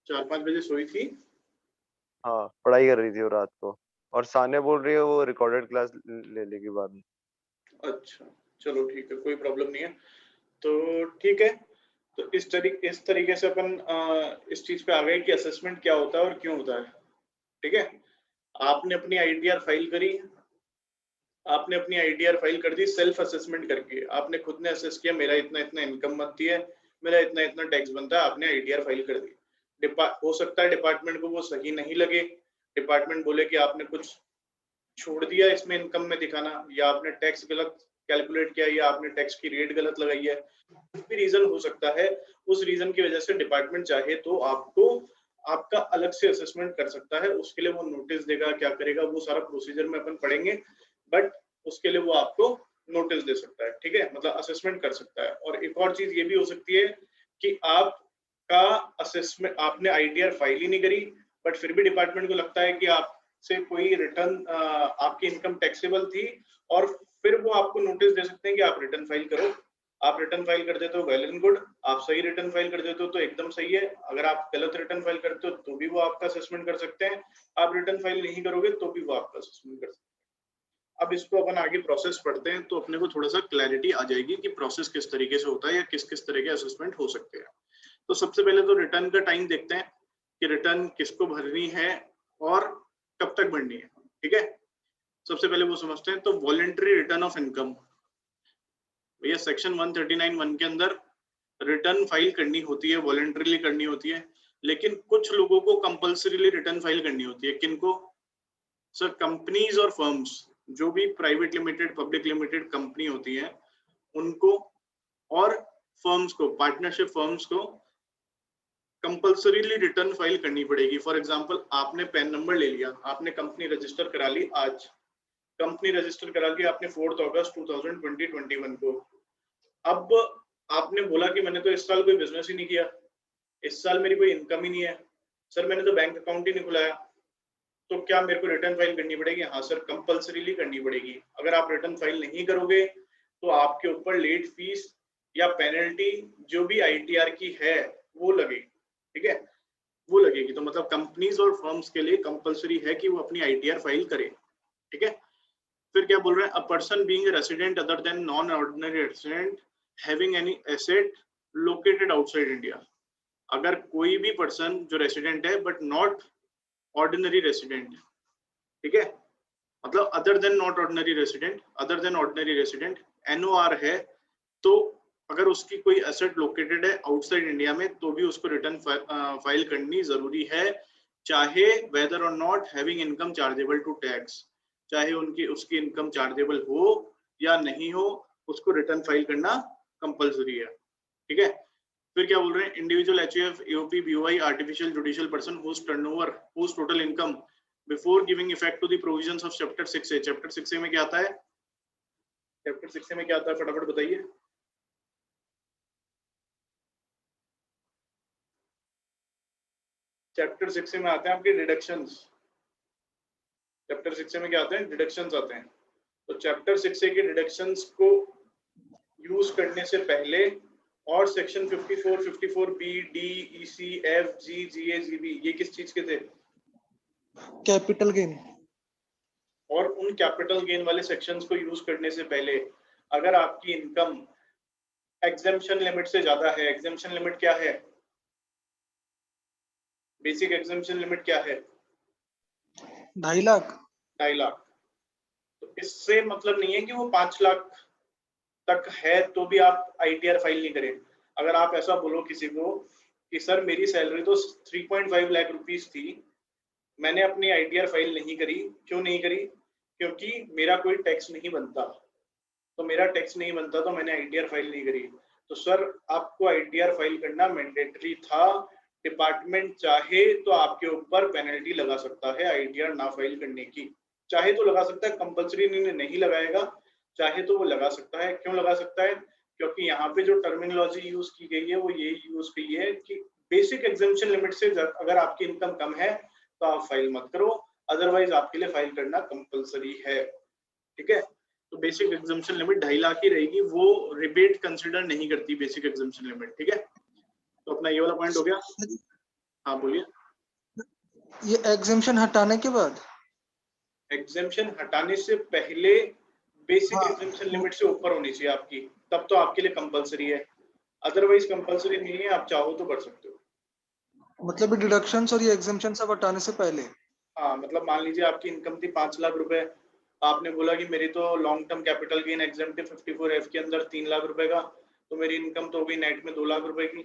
4-5 बजे सोई थी। हाँ, पढ़ाई कर रही थी वो रात को, और सान्या बोल रही है वो रिकॉर्डेड क्लास ले लेगी बाद में। अच्छा, चलो ठीक है, कोई प्रॉब्लम नहीं है। तो ठीक है, तो इस तरीके से अपन इस चीज पे आ गए कि असेसमेंट क्या होता है और क्यों होता है। ठीक है, आपने अपनी आईटीआर फाइल करी, आपने अपनी आईटीआर फाइल कर दी सेल्फ असेसमेंट करके, आपने खुद ने असेस किया मेरा इतना इतना इनकम बनती है, मेरा इतना इतना टैक्स बनता है, आपने आईटीआर फाइल कर दी। हो सकता है डिपार्टमेंट को वो सही नहीं लगे, डिपार्टमेंट बोले कि आपने कुछ छोड़ दिया इसमें इनकम में दिखाना, या आपने टैक्स गलत कैलकुलेट किया, या आपने टैक्स की रेट गलत लगाई है, कुछ भी रीजन हो सकता है। उस रीजन की वजह से डिपार्टमेंट चाहे तो आपको आपका अलग से असेसमेंट कर सकता है। उसके लिए वो नोटिस देगा, क्या करेगा वो सारा प्रोसीजर में अपन पढ़ेंगे, बट उसके लिए वो आपको नोटिस दे सकता है। ठीक है, मतलब असेसमेंट कर सकता है। और एक और चीज ये भी हो सकती है कि आपका असेसमेंट, आपने आईटीआर फाइल ही नहीं करी, बट फिर भी डिपार्टमेंट को लगता है कि आप से कोई रिटर्न आपकी इनकम टैक्सेबल थी, और फिर वो आपको नोटिस दे सकते हैं कि आप रिटर्न फाइल करो। आप रिटर्न फाइल कर देते हो वेल एंड गुड, आप सही रिटर्न फाइल कर देते हो तो एकदम सही है। अगर आप गलत रिटर्न फाइल करते हो तो भी वो आपका असेसमेंट कर सकते हैं, आप रिटर्न फाइल नहीं करोगे तो भी वो आपका असेसमेंट कर सकते हैं। अब इसको अपन आगे प्रोसेस पढ़ते हैं तो अपने को थोड़ा सा क्लैरिटी आ जाएगी कि प्रोसेस किस तरीके से होता है या किस किस तरह के असेसमेंट हो सकते हैं। तो सबसे पहले तो रिटर्न का टाइम देखते हैं कि रिटर्न किसको भरनी है और कब तक भरनी है। ठीक है, सबसे पहले वो समझते हैं। तो वॉलेंटरी रिटर्न ऑफ इनकम, भैया सेक्शन 139(1) के अंदर रिटर्न फाइल करनी होती है, वॉलेंटरीली करनी होती है, लेकिन कुछ लोगों को कंपल्सरीली रिटर्न फाइल करनी होती है। किनको? सर, कंपनीज और फर्म्स, जो भी private limited public limited company होती है उनको, और फर्म्स को, पार्टनरशिप फर्म्स को कंपल्सरीली रिटर्न फाइल करनी पड़ेगी। फॉर एग्जांपल, आपने पैन नंबर ले लिया, आपने कंपनी रजिस्टर करा ली, आज कंपनी रजिस्टर करा ली आपने 4 अगस्त 2020-21 को। अब आपने बोला कि मैंने तो इस साल कोई बिजनेस ही नहीं किया, इस साल मेरी कोई इनकम ही नहीं है, सर मैंने तो बैंक अकाउंट ही नहीं खुलाया, तो क्या मेरे को रिटर्न फाइल करनी पड़ेगी? हाँ सर, कंपल्सरीली करनी पड़ेगी। अगर आप रिटर्न फाइल नहीं करोगे तो आपके ऊपर लेट फीस या पेनल्टी जो भी आईटीआर की है वो लगेगी। ठीक है, वो लगेगी। तो मतलब कंपनीज और फर्म्स के लिए कंपल्सरी है कि वो अपनी आईटीआर फाइल करें। ठीक है, फिर क्या बोल रहे हैं? A person being a resident other than non ordinary resident having any asset located outside India. अगर कोई भी पर्सन जो रेसिडेंट है बट नॉट ऑर्डिनरी रेसिडेंट, ठीक है, मतलब other than not ordinary resident, other than ordinary resident, NOR है, तो अगर उसकी कोई एसेट लोकेटेड है आउटसाइड इंडिया में तो भी उसको रिटर्न फाइल करनी जरूरी है, चाहे whether or not having income chargeable to tax, चाहे उनकी उसकी इनकम चार्जेबल हो या नहीं हो, उसको रिटर्न फाइल करना कंपलसरी है। ठीक है, फिर क्या बोल रहे हैं? Individual HUF AOP BOI artificial judicial person whose turnover whose total income before giving effect to the provisions of chapter 6A। Chapter 6A में क्या आता है? चैप्टर 6A में क्या आता है, फटाफट बताइए। चैप्टर 6A में आते हैं आपके डिडक्शंस। चैप्टर 6A में क्या आते हैं? डिडक्शंस आते हैं। तो चैप्टर 6A के डिडक्शंस को यूज करने से पहले और section 54, 54B, D, EC, F, G, GA, GB ये किस चीज के थे? Capital gain. और उन कैपिटल गेन वाले सेक्शंस को यूज करने से पहले अगर आपकी इनकम एग्जेम्पशन लिमिट से ज्यादा है, एग्जेम्पशन लिमिट क्या है? बेसिक एग्जेम्पशन लिमिट क्या है? 2.5 लाख। 2.5 लाख। तो इससे मतलब नहीं है कि वो 5 लाख तक है तो भी आप आईटीआर फाइल नहीं करें। अगर आप ऐसा बोलो किसी को कि सर मेरी सैलरी तो 3.5 लाख रुपीस थी, मैंने अपनी आईटीआर फाइल नहीं करी, क्यों नहीं करी? क्योंकि मेरा कोई टैक्स नहीं बनता, तो मेरा टैक्स नहीं बनता तो मैंने आईटीआर फाइल नहीं करी। तो सर आपको आईटीआर फाइल करना मैंडेटरी था, डिपार्टमेंट चाहे तो आपके ऊपर पेनल्टी लगा सकता है आईटीआर ना फाइल करने की, चाहे तो लगा सकता है, कंपल्सरी नहीं लगाएगा, चाहे तो वो लगा सकता है। क्यों लगा सकता है? क्योंकि यहाँ पे जो टर्मिनोलॉजी यूज की गई है वो ये यूज की है कि बेसिक एग्जेम्पशन लिमिट से अगर आपकी इनकम कम है तो आप फाइल मत करो, अदरवाइज आपके लिए फाइल करना कंपल्सरी है। ठीक है, तो बेसिक एग्जेम्पशन लिमिट 2.5 लाख ही रहेगी, वो रिबेट कंसिडर नहीं करती बेसिक एग्जेम्पशन लिमिट। ठीक है, तो अपना ये वाला पॉइंट हो गया। हाँ बोलिए। ये एग्जेम्पशन हटाने के बाद? एग्जेम्पशन हटाने से पहले बेसिक हाँ, एग्जेम्पशन लिमिट से ऊपर होनी चाहिए आपकी, तब तो आपके लिए कंपलसरी है, अदरवाइज कंपलसरी नहीं है, आप चाहो तो कर सकते हो। मतलब डिडक्शंस और ये एग्जेम्पशन सब हटाने से पहले? हाँ मतलब मान लीजिए आपकी इनकम थी 5 लाख रुपए, आपने बोला कि मेरी तो long term capital gain exemptive 54F के अंदर 3 लाख रुपए का, तो मेरी इनकम तो हो गई नेट में 2 लाख रुपए की,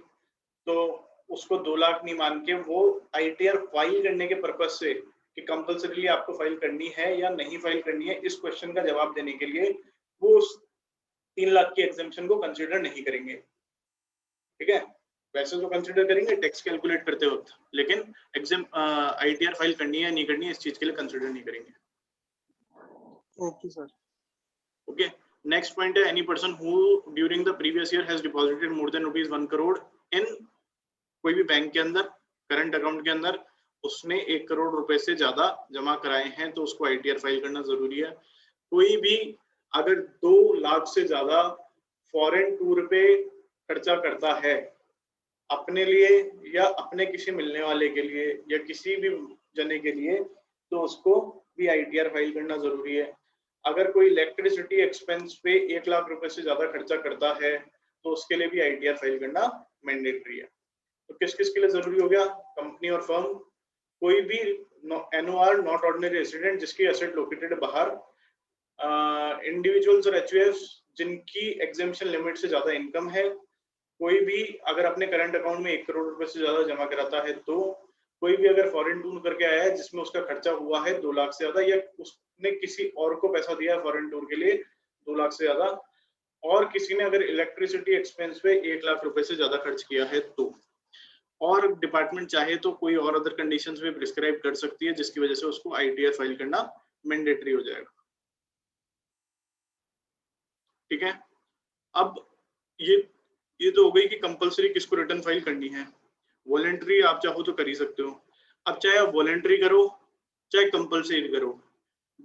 तो उसको 2 लाख नहीं मान के वो ITR फाइल करने के पर्पज से कि कंपलसरीली आपको फाइल करनी है या नहीं फाइल करनी है, इस क्वेश्चन का जवाब देने के लिए वो उस 3 लाख की एग्जेम्पशन को कंसिडर नहीं करेंगे। ठीक है, वैसे तो कंसिडर करेंगे टैक्स कैलकुलेट करते वक्त, लेकिन एग्जाम ITR फाइल करनी है नहीं करनी है इस चीज के लिए कंसिडर नहीं करेंगे। Okay sir. Okay, next point है any person who during the previous year has deposited more than ₹1 crore in कोई भी बैंक के अंदर करंट अकाउंट के अंदर उसने 1 करोड़ रुपए से ज्यादा जमा कराए हैं तो उसको ITR फाइल करना जरूरी है। कोई भी अगर 2 लाख से ज्यादा फॉरेन टूर पे खर्चा करता है अपने लिए या अपने किसी मिलने वाले के लिए या किसी भी जने के लिए, तो उसको भी ITR फाइल करना जरूरी है। अगर कोई इलेक्ट्रिसिटी एक्सपेंस पे 1 लाख रुपए से ज्यादा खर्चा करता है तो उसके लिए भी ITR फाइल करना मैंडेटरी है। तो किस किस के लिए जरूरी हो गया? कंपनी और फर्म, कोई भी NOR नॉट ऑर्डिनरी रेसिडेंट जिसकी एसेट लोकेटेड बाहर, इंडिविजुअल्स और HUFs जिनकी एग्जेम्पशन लिमिट से ज्यादा इनकम है, कोई भी अगर अपने करंट अकाउंट में 1 करोड़ रुपए से ज्यादा जमा कराता है, तो कोई भी अगर फॉरेन टूर करके आया है जिसमें उसका खर्चा हुआ है 2 लाख से ज्यादा या उसने किसी और को पैसा दिया है फॉरेन टूर के लिए 2 लाख से ज्यादा, और किसी ने अगर इलेक्ट्रिसिटी एक्सपेंस पे 1 लाख रुपए से ज्यादा खर्च किया है तो, और डिपार्टमेंट चाहे तो कोई और अदर कंडीशंस में प्रिस्क्राइब कर सकती है जिसकी वजह से उसको ITR फाइल करना मैंडेटरी हो जाएगा। ठीक है, अब ये तो हो गई कि कंपलसरी किसको रिटर्न फाइल करनी है। वॉलेंट्री आप चाहो तो कर ही सकते हो। अब चाहे आप वॉलेंट्री करो चाहे कंपलसरी करो,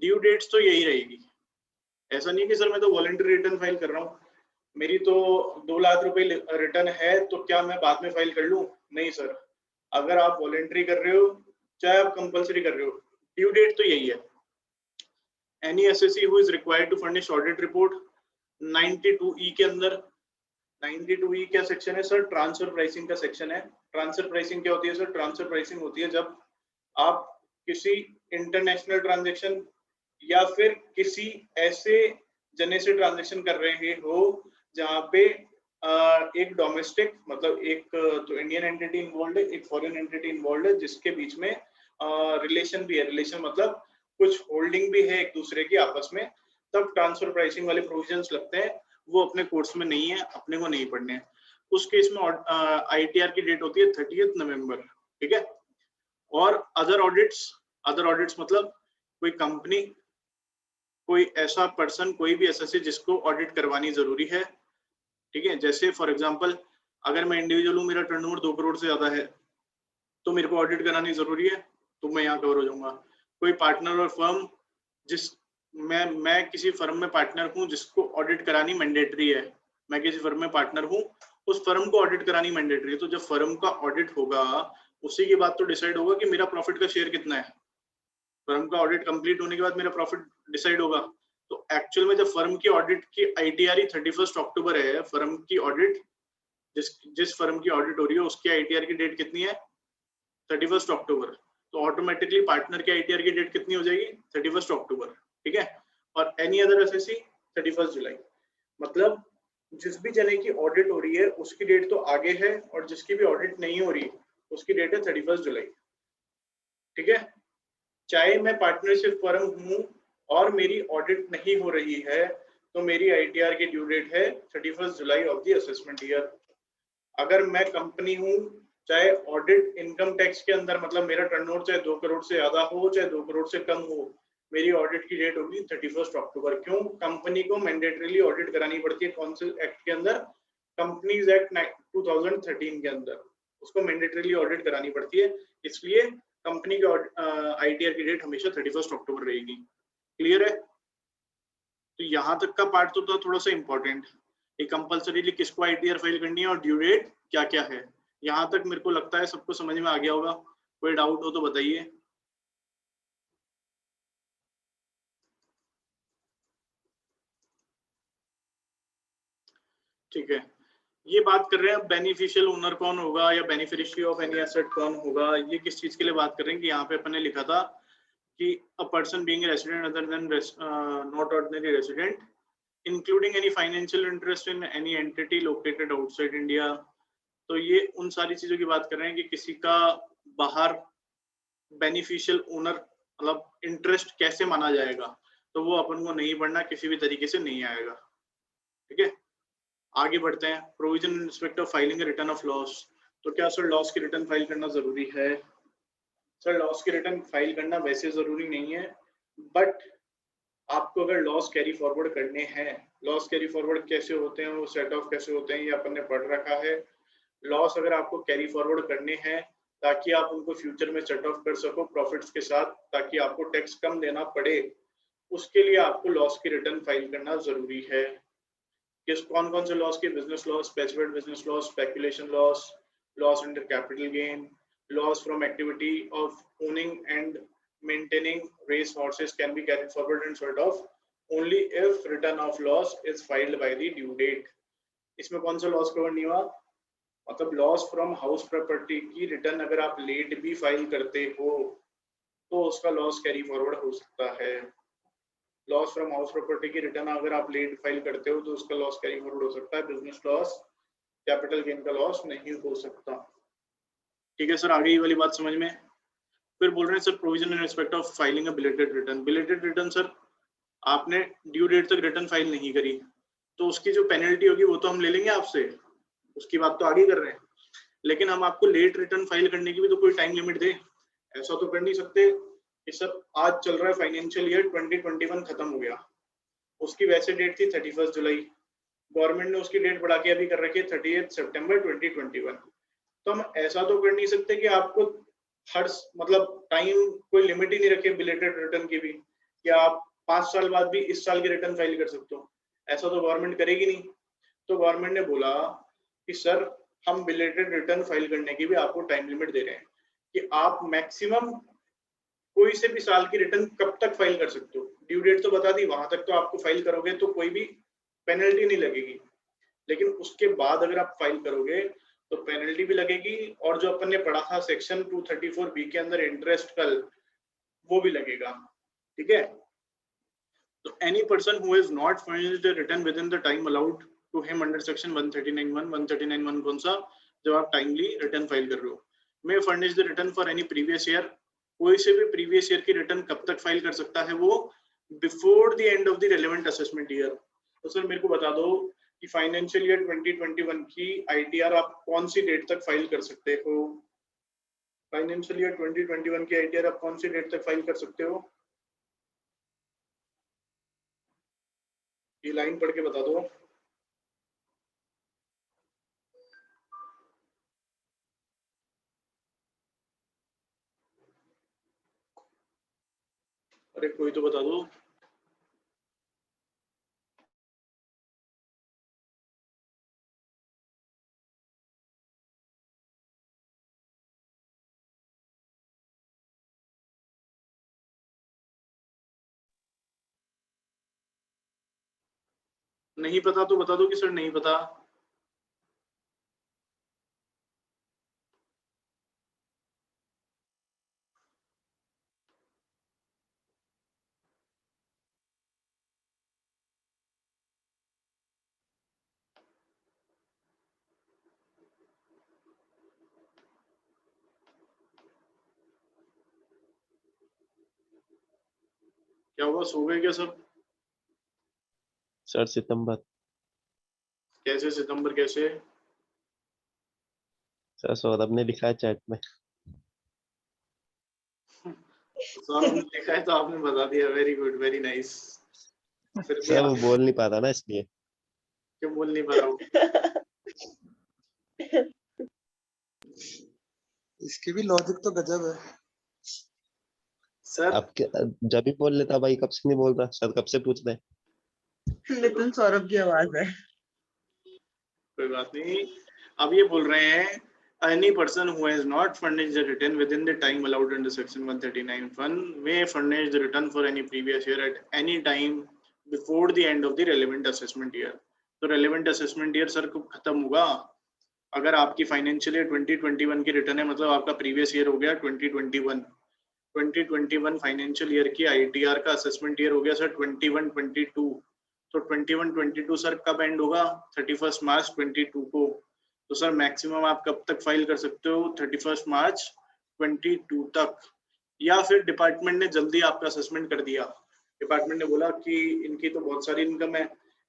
ड्यू डेट्स तो यही रहेगी। ऐसा नहीं कि सर मैं तो वॉलेंट्री रिटर्न फाइल कर रहा हूँ, मेरी तो 2 लाख रुपए रिटर्न है तो क्या मैं बाद में फाइल कर लूँ? नहीं सर, अगर आप वॉलेंट्री कर रहे हो चाहे आप कंपलसरी कर रहे हो, ड्यू डेट तो यही है। Any assessee who is required to furnish audit report 92E के अंदर, 92E क्या सेक्शन है सर? ट्रांसफर प्राइसिंग का सेक्शन है। ट्रांसफर प्राइसिंग क्या होती है सर? ट्रांसफर प्राइसिंग होती है जब आप किसी इंटरनेशनल ट्रांजैक्शन या फिर किसी ऐसे जने से ट्रांजैक्शन कर रहे हो जहाँ पे एक डोमेस्टिक मतलब एक तो इंडियन एंटिटी इन्वॉल्व है, एक फॉरेन एंटिटी इन्वॉल्व है जिसके बीच में रिलेशन भी है। रिलेशन मतलब कुछ होल्डिंग भी है एक दूसरे की आपस में, तब ट्रांसफर प्राइसिंग वाले प्रोविजंस लगते हैं। वो अपने कोर्स में नहीं है, अपने को नहीं पढ़ने हैं। उस केस में ITR की डेट होती है 30 नवंबर। ठीक है, और अदर ऑडिट्स मतलब कोई कंपनी, कोई ऐसा पर्सन, कोई भी एसएससी जिसको ऑडिट करवानी जरूरी है। ठीक है, जैसे फॉर एग्जांपल अगर मैं इंडिविजुअल हूँ, मेरा टर्नओवर 2 करोड़ से ज्यादा है तो मेरे को ऑडिट करानी जरूरी है, तो मैं यहाँ कवर हो जाऊंगा। कोई पार्टनर और फर्म, जिस मैं किसी फर्म में पार्टनर हूँ जिसको ऑडिट करानी मैंडेटरी है, मैं किसी फर्म में पार्टनर हूँ, उस फर्म को ऑडिट करानी मैंडेटरी है। तो जब फर्म का ऑडिट होगा उसी के बाद तो डिसाइड होगा कि मेरा प्रॉफिट का शेयर कितना है। फर्म का ऑडिट कंप्लीट होने के बाद मेरा प्रॉफिट डिसाइड होगा। तो एक्चुअल में जब फर्म की ऑडिट की ITR 31 अक्टूबर है, फर्म की ऑडिट जिस फर्म की ऑडिट हो रही है उसकी ITR की डेट कितनी है? 31 अक्टूबर। तो ऑटोमेटिकली पार्टनर की ITR की डेट कितनी हो जाएगी? 31 अक्टूबर। ठीक है, और एनी अदर एसएससी 31 जुलाई। मतलब जिस भी जने की ऑडिट हो रही है उसकी डेट तो आगे है, और जिसकी भी ऑडिट नहीं हो रही उसकी डेट है 31 जुलाई। ठीक है, चाहे मैं पार्टनरशिप फर्म हूं और मेरी ऑडिट नहीं हो रही है तो मेरी ITR की ड्यू डेट है 31 July of the assessment year. अगर मैं कंपनी हूं, चाहे ऑडिट इनकम टैक्स के अंदर मतलब मेरा टर्नओवर चाहे 2 करोड़ से ज्यादा हो चाहे 2 करोड़ से कम हो, मेरी ऑडिट की डेट होगी 31 अक्टूबर। क्यों? कंपनी को मैंडेटरीली ऑडिट करानी पड़ती है। कौन से एक्ट के अंदर? कंपनीज एक्ट 2013 के अंदर उसको मैंडेटरीली ऑडिट करानी पड़ती है, इसलिए कंपनी की ITR की डेट हमेशा 31 अक्टूबर रहेगी। क्लियर है? तो यहाँ तक का पार्ट तो था थोड़ा सा इंपॉर्टेंट, कंपल्सरीली किसको ITR फाइल करनी है और ड्यू डेट क्या क्या है, यहाँ तक मेरे को लगता है सबको समझ में आ गया होगा। कोई डाउट हो तो बताइए। ठीक है, ये बात कर रहे हैं बेनिफिशियल ओनर कौन होगा या बेनिफिशियरी ऑफ एनी एसेट कौन होगा। ये किस चीज के लिए बात कर रहे हैं कि यहाँ पे अपन ने लिखा था कि a person being resident other than not ordinary resident including any financial interest in any entity located outside India. तो ये उन सारी चीजों की बात कर रहे हैं कि किसी का बाहर बेनिफिशियल ओनर मतलब इंटरेस्ट कैसे माना जाएगा, तो वो अपन को नहीं पढ़ना, किसी भी तरीके से नहीं आएगा। ठीक है, आगे बढ़ते हैं। Provision in respect of filing return of loss. तो क्या सर लॉस की रिटर्न फाइल करना जरूरी है? सर लॉस की रिटर्न फाइल करना वैसे जरूरी नहीं है, बट आपको अगर लॉस कैरी फॉरवर्ड करने हैं, लॉस कैरी फॉरवर्ड कैसे होते हैं, वो सेट ऑफ कैसे होते हैं, ये अपन ने पढ़ रखा है। लॉस अगर आपको कैरी फॉरवर्ड करने हैं ताकि आप उनको फ्यूचर में सेट ऑफ कर सको प्रॉफिट्स के साथ, ताकि आपको टैक्स कम देना पड़े, उसके लिए आपको लॉस की रिटर्न फाइल करना जरूरी है। किस कौन कौन से लॉस के? Business loss, specified business loss, speculation loss, loss under capital gain, loss from activity of owning and maintaining race horses can be carried forward and sold off only if return of loss is filed by the due date। इसमें कौन सा loss cover नहीं हुआ? मतलब loss from house property की return अगर आप late भी फाइल करते हो तो उसका लॉस कैरी फॉरवर्ड हो सकता है। लॉस फ्रॉम हाउस प्रॉपर्टी की रिटर्न अगर आप लेट फाइल करते हो तो उसका लॉस कैरी फॉरवर्ड हो सकता है। बिजनेस लॉस, कैपिटल गेन का लॉस नहीं हो सकता। ठीक है सर, आगे ये वाली बात समझ में। फिर बोल रहे हैं sir provision in respect of filing a belated return. Belated return sir आपने ड्यू डेट तक रिटर्न फाइल नहीं करी तो उसकी जो पेनल्टी होगी वो तो हम ले लेंगे आपसे, उसकी बात तो आगे कर रहे हैं, लेकिन हम आपको लेट रिटर्न फाइल करने की भी तो कोई टाइम लिमिट दे। ऐसा तो कर नहीं सकते कि सर आज चल रहा है फाइनेंशियल ईयर 2021 खत्म हो गया, उसकी वैसे डेट थी 31 जुलाई, गवर्नमेंट ने उसकी डेट बढ़ा के अभी कर रखी है 30 सितंबर 2021। तो हम ऐसा तो कर नहीं सकते कि आपको हर मतलब टाइम कोई लिमिट ही नहीं रखे बिलेटेड रिटर्न की भी, कि आप 5 साल बाद भी इस साल की रिटर्न फाइल कर सकते हो, ऐसा तो गवर्नमेंट करेगी नहीं। तो गवर्नमेंट ने बोला कि सर हम बिलेटेड रिटर्न फाइल करने की भी आपको टाइम लिमिट दे रहे हैं कि आप मैक्सिमम कोई से भी साल की रिटर्न कब तक फाइल कर सकते हो। ड्यू डेट तो बता दी, वहां तक तो आपको फाइल करोगे तो कोई भी पेनल्टी नहीं लगेगी, लेकिन उसके बाद अगर आप फाइल करोगे तो पेनल्टी भी लगेगी, और जो अपन ने पढ़ा था सेक्शन 234B के अंदर इंटरेस्ट कल, वो भी लगेगा। ठीक है, तो any person who has not furnished the return within the time allowed to him under section 139(1). 139(1) कौन सा? जब आप टाइमली रिटर्न फाइल कर रहे हो। मे furnish the return for any previous year. कोई से भी प्रीवियस ईयर की रिटर्न कब तक फाइल कर सकता है? वो before the end of the relevant assessment year. तो सर मेरे को बता दो कि फाइनेंशियल ईयर 2021 की आईटीआर आप कौन सी डेट तक फाइल कर सकते हो? फाइनेंशियल ईयर 2021 की आईटीआर आप कौन सी डेट तक फाइल कर सकते हो? ये लाइन पढ़ के बता दो। अरे कोई तो बता दो। नहीं पता तो बता दो कि सर नहीं पता। क्या हुआ, सो गए क्या सब? सर सितंबर। कैसे सितंबर कैसे? सर सौरभ ने लिखा है चैट में। सौरभ ने लिखा है तो आपने बता दिया। Very good, very nice. फिर भी सर वो आप बोल नहीं पाता ना इसलिए। क्यों बोल नहीं पा रहा हूँ? इसकी भी लॉजिक तो गजब है सर अब जब भी बोल लेता भाई, कब से नहीं बोल रहा सर, कब से पूछ रहे? नितिन सौरभ की आवाज है। कोई बात नहीं। अब ये बोल रहे हैं any person who has not furnished the return within the time allowed under section 139(1) may furnish the return for any previous year at any time before the end of the relevant assessment year. तो relevant assessment year sir कब खत्म होगा? अगर आपकी financial year 2021 की return है, मतलब आपका प्रीवियस ईयर हो गया 2021 फाइनेंशियल ईयर की आईटीआर का असेसमेंट ईयर हो गया सर 21-22। तो 21-22 सर कब एंड होगा? 31 मार्च 22 को। तो सर मैक्सिमम आप कब तक फाइल कर सकते हो? 31 मार्च 22 तक। या फिर डिपार्टमेंट ने जल्दी आपका असेसमेंट कर दिया, डिपार्टमेंट ने बोला कि इनकी तो बहुत सारी इनकम है,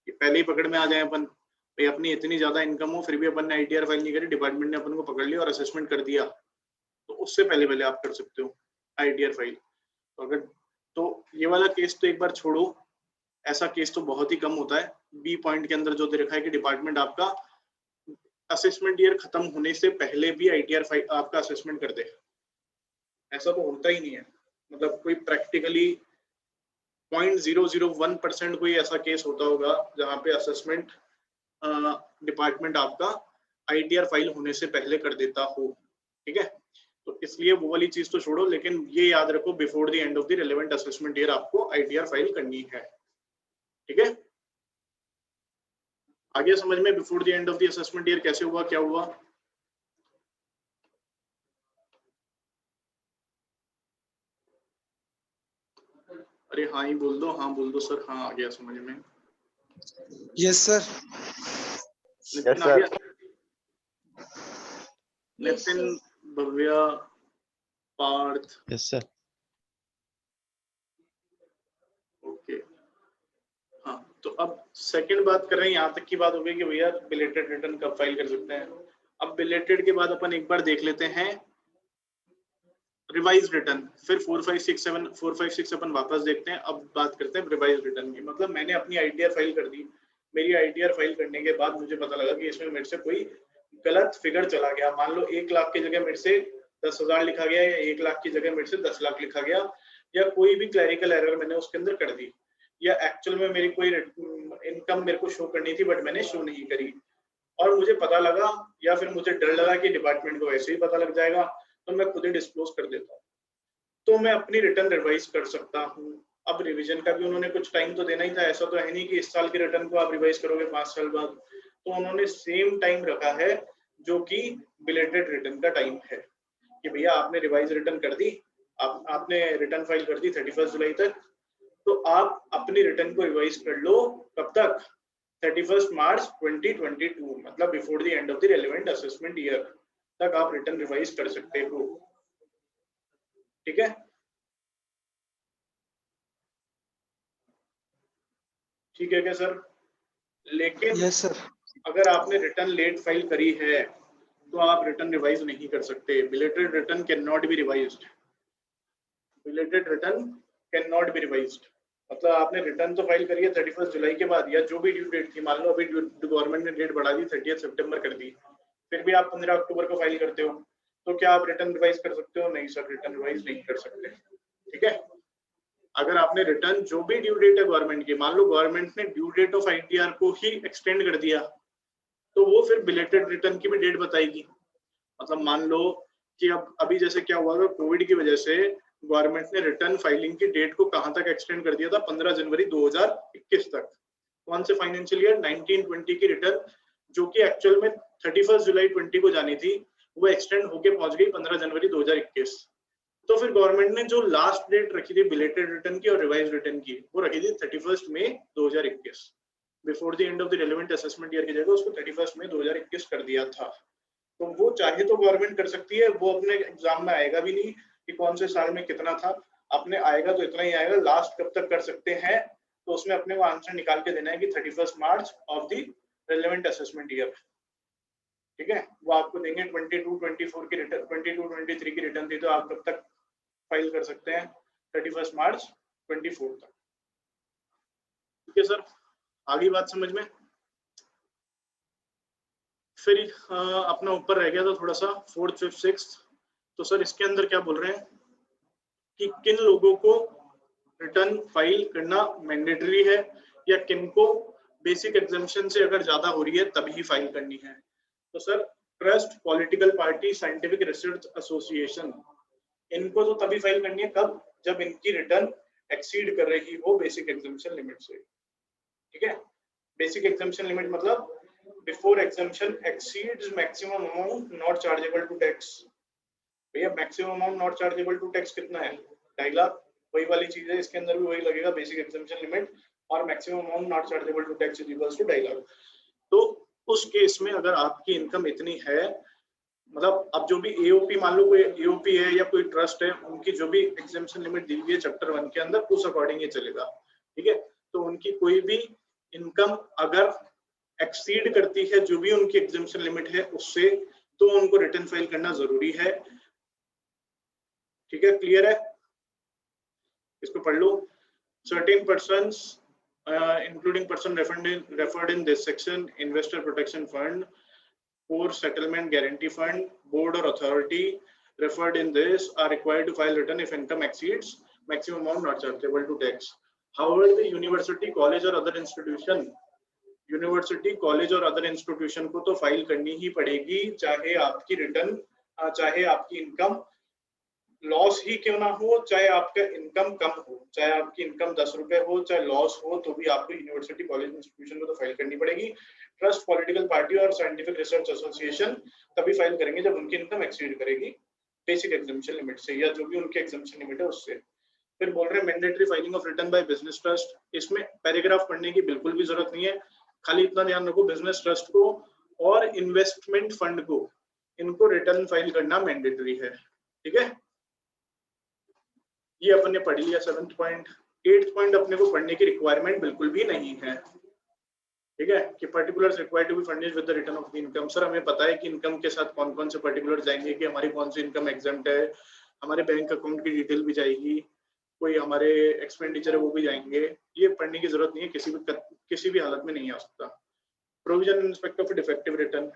पहले ही पकड़ में आ जाए अपन, भाई अपनी इतनी ज्यादा इनकम हो फिर भी अपन ने आईटीआर फाइल नहीं करी, डिपार्टमेंट ने अपन को पकड़ लिया और असेसमेंट कर दिया, तो उससे पहले आप कर सकते हो आईटीआर फाइल। अगर तो ये वाला केस तो एक बार छोड़ो, ऐसा केस तो बहुत ही कम होता है। बी पॉइंट के अंदर जो दे रखा है कि डिपार्टमेंट आपका असेसमेंट ईयर खत्म होने से पहले भी आईटीआर फाइल आपका असेसमेंट कर दे, ऐसा तो होता ही नहीं है। मतलब कोई प्रैक्टिकली 0.001% कोई ऐसा केस होता होगा जहाँ पे असेसमेंट डिपार्टमेंट आपका आईटीआर फाइल होने से पहले कर देता हो, ठीक है। तो इसलिए वो वाली चीज तो छोड़ो, लेकिन ये याद रखो before the end of the relevant assessment year आपको आईटीआर फाइल करनी है, ठीक है। आगे समझ में before the end of the assessment year कैसे हुआ, क्या हुआ? अरे हाँ ही बोल दो, हाँ बोल दो सर, हाँ आ गया समझ में। Yes sir. नितिन आ गया? Nitin, Bhavya, Parth. Yes sir. Okay हाँ, तो अब सेकंड बात कर रहे हैं, यहाँ तक की बात हो गई कि भैया बिलेटेड रिटर्न कब फाइल कर सकते हैं। अब बिलेटेड के बाद अपन एक बार देख लेते हैं रिवाइज रिटर्न, फिर 4, 5, 6 अपन वापस देखते हैं। अब बात करते हैं रिवाइज रिटर्न की। मतलब मैंने अपनी आईटीआर फाइल कर दी, मेरी आईटीआर फाइल करने के बाद मुझे पता लगा कि इसमें मेरे से कोई गलत फिगर चला गया। मान लो 1 लाख की जगह मेरे से 10,000 लिखा गया, या 1 लाख की जगह मेरे से 10 लाख लिखा गया, या कोई भी क्लैरिकल एरर मैंने उसके अंदर कर दी, या एक्चुअल में मेरी कोई इनकम मेरे को शो करनी थी बट मैंने शो नहीं करी, और मुझे पता लगा या फिर मुझे डर लगा कि डिपार्टमेंट को वैसे ही पता लग जाएगा, तो मैं खुद ही डिस्क्लोज कर देता हूँ। तो मैं अपनी रिटर्न रिवाइज कर सकता हूँ। अब रिवीजन का भी उन्होंने कुछ टाइम तो देना ही था, ऐसा तो है नहीं कि इस साल की रिटर्न को आप रिवाइज करोगे 5 साल बाद। तो उन्होंने सेम टाइम रखा है जो कि बिलेटेड रिटर्न का टाइम है, कि भैया आपने रिवाइज रिटर्न कर दी, आपने रिटर्न फाइल कर दी 31 जुलाई तक, तो आप अपनी रिटर्न को रिवाइज कर लो कब तक? 31 मार्च 2022, मतलब before the end of the relevant assessment year तक आप रिटर्न रिवाइज कर सकते हो, ठीक है। ठीक है क्या सर? लेकिन यस सर। अगर आपने रिटर्न लेट फाइल करी है तो आप रिटर्न रिवाइज नहीं कर सकते। Belated return can not be revised, belated return can not be revised. मतलब आपने रिटर्न तो फाइल करी है 31 जुलाई के बाद, या जो भी ड्यू डेट थी, मान लो अभी गवर्नमेंट ने डेट बढ़ा दी 30 सितंबर कर दी, फिर भी आप 15 अक्टूबर को फाइल करते हो, तो क्या आप रिटर्न रिवाइज कर सकते हो? नहीं सर, रिटर्न रिवाइज नहीं कर सकते, ठीक है। अगर आपने रिटर्न जो भी ड्यू डेट है गवर्नमेंट की, मान लो गवर्नमेंट ने ड्यू डेट ऑफ आईटीआर को ही एक्सटेंड कर दिया, तो वो फिर बिलेटेड रिटर्न की भी डेट बताएगी। मतलब मान लो कि अब अभी जैसे क्या हुआ, कोविड की वजह से गवर्नमेंट ने रिटर्न फाइलिंग की डेट को कहां तक एक्सटेंड कर दिया था? 15 जनवरी 2021 तक। कौन से फाइनेंशियल ईयर? 19-20 की रिटर्न, जो कि एक्चुअल में 31 जुलाई 20 को जानी थी, वो एक्सटेंड होके पहुंच गई 15 जनवरी 2021। तो फिर गवर्नमेंट ने जो लास्ट डेट रखी थी बिलेटेड रिटर्न की और रिवाइज रिटर्न की, वो रखी थी 31 मई 2021। Before the end of the relevant assessment year की जगह उसको 31 मई 2021 कर दिया था। तो वो चाहे तो गवर्नमेंट कर सकती है, वो अपने एग्जाम में आएगा भी नहीं कि कौन से साल में कितना था, अपने आएगा तो इतना ही आएगा। लास्ट कब तक कर सकते हैं, तो उसमें अपने को आंसर निकाल के देना है कि 31 March of the relevant assessment year, ठीक है। वो आपको देंगे 22-24 की रिटर्न, 22-23 की रिटर्न थी, तो आप कब तक फाइल कर सकते हैं? 31 मार्च 24 तक, ठीक है सर। आगे बात समझ में? फिर अपना ऊपर रह गया था थोड़ा सा 4th, 5th, 6th। तो सर इसके अंदर क्या बोल रहे हैं कि किन लोगों को रिटर्न फाइल करना मैंडेटरी है, या किन को बेसिक एग्जाम्पशन से अगर ज्यादा हो रही है तभी फाइल करनी है। तो sir trust, political party, scientific research association, इनको तो तभी फाइल करनी है कब, जब इनकी रिटर्न एक्सीड कर रही हो बेसिक एग्जम्पशन लिमिट से। ठीक है, बेसिक एग्जम्पशन लिमिट मतलब before exemption exceeds maximum amount not chargeable to tax. भैया maximum amount not chargeable to tax कितना है, 2.5 लाख, वही वाली चीज है, इसके अंदर भी वही लगेगा, बेसिक एग्जम्पशन लिमिट और maximum amount not chargeable to tax is equals to 2.5 lakh. तो उस केस में अगर आपकी इनकम इतनी है, मतलब अब जो भी एओपी, मान लो कोई एओपी है या कोई ट्रस्ट है, उनकी जो भी एग्जम्पशन लिमिट दी हुई है चैप्टर 1 के अंदर, उस अकॉर्डिंग ये चलेगा। ठीक है, तो उनकी कोई भी इनकम अगर एक्सीड करती है जो भी उनकी एग्जम्पशन लिमिट है उससे, तो उनको रिटर्न फाइल करना जरूरी है। ठीक है, क्लियर है, इसको पढ़ लो। Certain persons including person referred in this section, investor protection fund, force settlement guarantee fund, board or authority referred in this are required to file return if income exceeds maximum amount not chargeable to tax. However, the university, college or other institution, university, college और other institution को तो file करनी ही पड़ेगी, चाहे आपकी return, चाहे आपकी income loss ही क्यों ना हो, चाहे आपका इनकम कम हो, चाहे आपकी इनकम 10 रुपए हो, चाहे लॉस हो, तो भी आपको यूनिवर्सिटी, कॉलेज, इंस्टीट्यूशन को तो फाइल करनी पड़ेगी। ट्रस्ट, पॉलिटिकल पार्टी और साइंटिफिक रिसर्च एसोसिएशन तभी फाइल करेंगे जब उनकी इनकम एक्सीड करेगी बेसिक एग्जम्पशन लिमिट से, या जो भी उनकी एग्जम्पशन लिमिट है उससे। फिर बोल रहे हैं mandatory filing of return by business trust. इसमें पैराग्राफ पढ़ने की बिल्कुल भी जरूरत नहीं है, खाली इतना ध्यान रखो बिजनेस ट्रस्ट को और इन्वेस्टमेंट फंड को, इनको रिटर्न फाइल करना मैंडेटरी है। ठीक है, ये अपन ने पढ़ लिया 7th पॉइंट। 8th पॉइंट अपने को पढ़ने की रिक्वायरमेंट बिल्कुल भी नहीं है। ठीक है, कि particulars required to be furnished with the return of the income. Sir हमें पता है कि इनकम के साथ कौन कौन से पर्टिकुलर जाएंगे, कि हमारी कौन सी इनकम एग्जेम्प्ट है, हमारे बैंक अकाउंट की डिटेल भी जाएगी, कोई हमारे एक्सपेंडिचर है वो भी जाएंगे। ये पढ़ने की जरूरत नहीं है, किसी भी हालत में नहीं आ सकता। Provision in respect of defective return.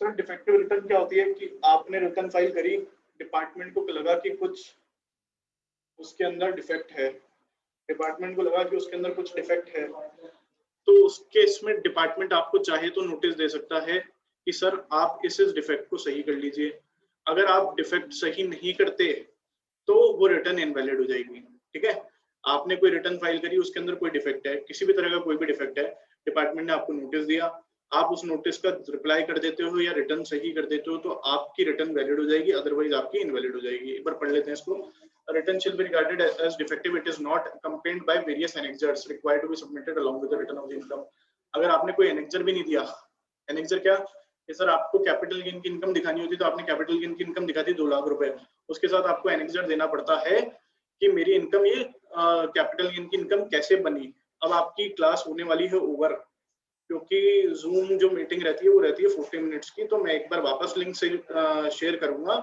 Sir defective return क्या होती है कि आपने रिटर्न फाइल करी, डिपार्टमेंट को लगा कि कुछ उसके अंदर डिफेक्ट है, डिपार्टमेंट को लगा कि उसके अंदर कुछ डिफेक्ट है, तो उस केस में डिपार्टमेंट आपको चाहे तो नोटिस दे सकता है कि सर आप इस डिफेक्ट को सही कर लीजिए। अगर आप डिफेक्ट सही नहीं करते तो वो रिटर्न इनवैलिड हो जाएगी। ठीक है, आपने कोई रिटर्न फाइल करी, उसके अंदर कोई डिफेक्ट है, किसी भी तरह का कोई भी डिफेक्ट है, डिपार्टमेंट ने आपको नोटिस दिया, आप उस नोटिस का रिप्लाई कर देते हो या रिटर्न सही कर देते हो, तो आपकी रिटर्न वैलिड हो जाएगी, अदरवाइज आपकी इनवैलिड हो जाएगी। एक बार पढ़ लेते हैं इसको। Return shall be regarded as defective it is not accompanied by various annexures required to be submitted along with the return of the income। अगर आपने कोई एनेक्जर भी नहीं दिया, एनेक्जर क्या कि सर आपको कैपिटल गेन की इनकम दिखानी होती, तो आपने कैपिटल गेन की इनकम दिखा दी 2 लाख रुपए, उसके साथ आपको एनेक्जर देना पड़ता है कि मेरी इनकम ये कैपिटल गेन की इनकम कैसे बनी। अब आपकी क्लास होने वाली है ओवर, क्योंकि जूम जो मीटिंग रहती है वो रहती है 40 मिनट्स की, तो मैं एक बार वापस लिंक से शेयर करूंगा,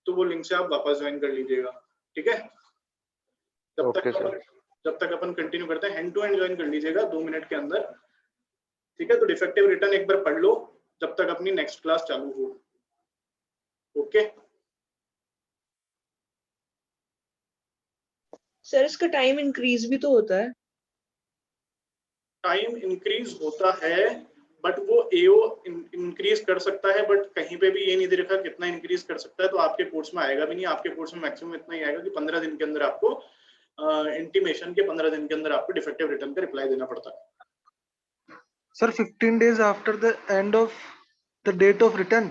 तो वो लिंक से आप वापस ज्वाइन कर लीजिएगा। ठीक है, जब तक अपन कंटिन्यू करते हैं, हैंड टू हैंड ज्वाइन कर लीजिएगा 2 मिनट के अंदर। ठीक है, तो डिफेक्टिव रिटर्न एक बार पढ़ लो जब तक अपनी नेक्स्ट क्लास चालू हो। ओके सर इसका टाइम इंक्रीज भी तो होता है। टाइम इंक्रीज होता है, बट वो एओ इंक्रीज कर सकता है, बट कहीं पे भी ये नहीं दे रखा कितना इंक्रीज कर सकता है, तो आपके कोर्स में आएगा भी नहीं। आपके कोर्स में मैक्सिमम इतना ही आएगा कि 15 दिन के अंदर आपको इंटीमेशन के 15 दिन के अंदर आपको डिफेक्टिव रिटर्न का रिप्लाई देना पड़ता है। Sir, 15 days after the end of the date of return.